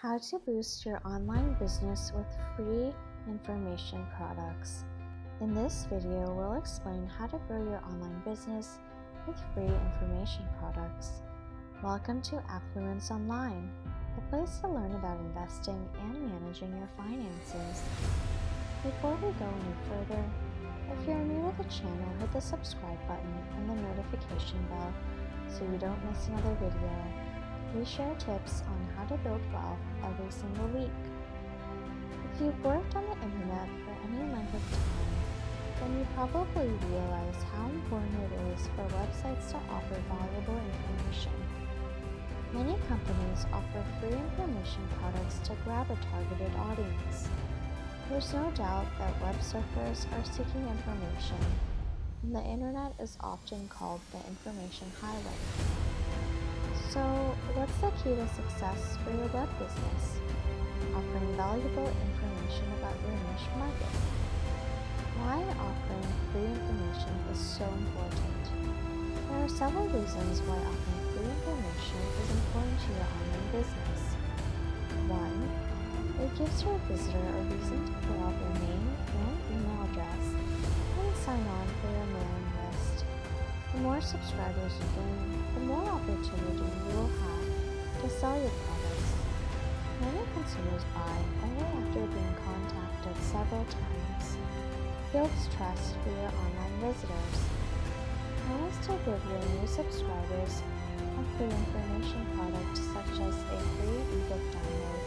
How to boost your online business with free information products. In this video, we'll explain how to grow your online business with free information products. Welcome to Affluence Online, the place to learn about investing and managing your finances. Before we go any further, if you're new to the channel, hit the subscribe button and the notification bell so you don't miss another video. We share tips on how to build wealth every single week. If you've worked on the internet for any length of time, then you probably realize how important it is for websites to offer valuable information. Many companies offer free information products to grab a targeted audience. There's no doubt that web surfers are seeking information, and the internet is often called the information highway. So, what's the key to success for your web business? Offering valuable information about your niche market. Why offering free information is so important? There are several reasons why offering free information is important to your online business. 1. It gives your visitor a reason to fill out their name and email address and sign on for your mailing list. The more subscribers you gain, the more opportunity you will have to sell your products. Many consumers buy only after being contacted several times. Builds trust for your online visitors. Promise to give your new subscribers a free information product such as a free ebook download.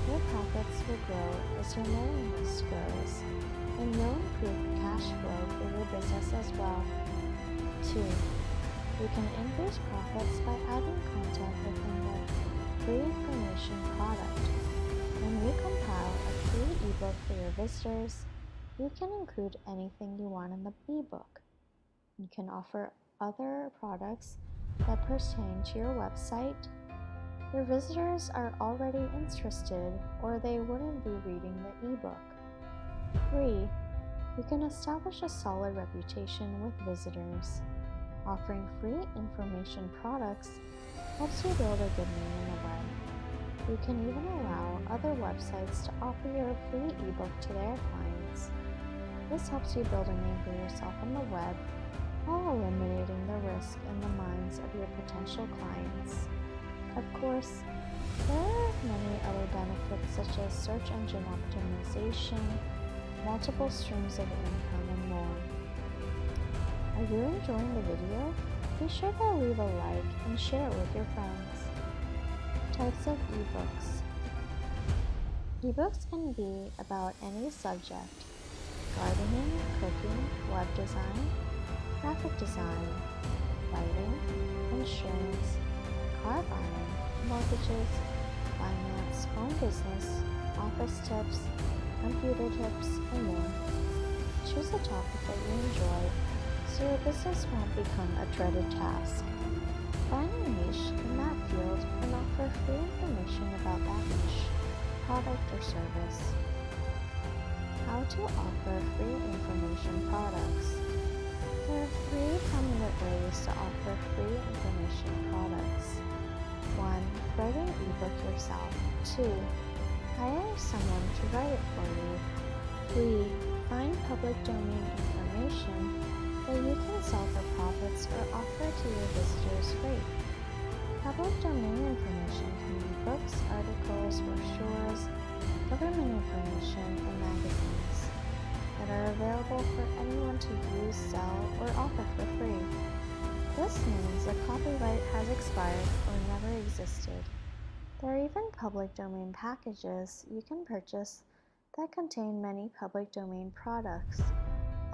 Your profits will grow as your mailing list grows, and you'll improve cash flow for your business as well. 2. You can increase profits by adding content within the free information product. When you compile a free ebook for your visitors, you can include anything you want in the ebook. You can offer other products that pertain to your website. Your visitors are already interested, or they wouldn't be reading the ebook. 3. You can establish a solid reputation with visitors. Offering free information products helps you build a good name on the web. You can even allow other websites to offer your free ebook to their clients. This helps you build a name for yourself on the web while eliminating the risk in the minds of your potential clients. Of course, there are many other benefits such as search engine optimization, multiple streams of income, and more. Are you enjoying the video? Be sure to leave a like and share it with your friends. Types of ebooks. Ebooks can be about any subject: gardening, cooking, web design, graphic design, writing, insurance, car buying, mortgages, finance, home business, office tips, computer tips, and more. Choose a topic that you enjoy so your business won't become a dreaded task. Find a niche in that field and offer free information about that niche, product, or service. How to offer free information products. There are 3 prominent ways to offer free information products. 1. Write an ebook yourself. 2. Hire someone to write it for you. 3. Find public domain information that you can sell for profits or offer to your visitors free. Public domain information can be books, articles, brochures, government information, and magazines that are available for anyone to use, sell, or offer for free. This means the copyright has expired or never existed. There are even public domain packages you can purchase that contain many public domain products.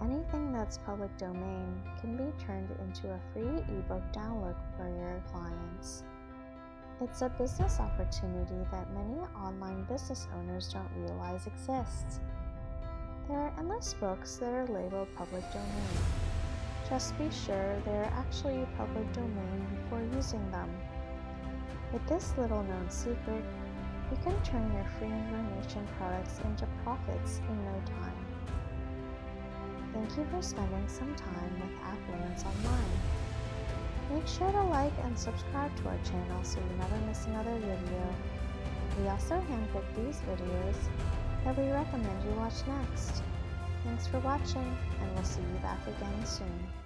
Anything that's public domain can be turned into a free ebook download for your clients. It's a business opportunity that many online business owners don't realize exists. There are endless books that are labeled public domain. Just be sure they are actually public domain before using them. With this little known secret, you can turn your free information products into profits in no time. Thank you for spending some time with Affluence Online. Make sure to like and subscribe to our channel so you never miss another video. We also handpick these videos that we recommend you watch next. Thanks for watching, and we'll see you back again soon.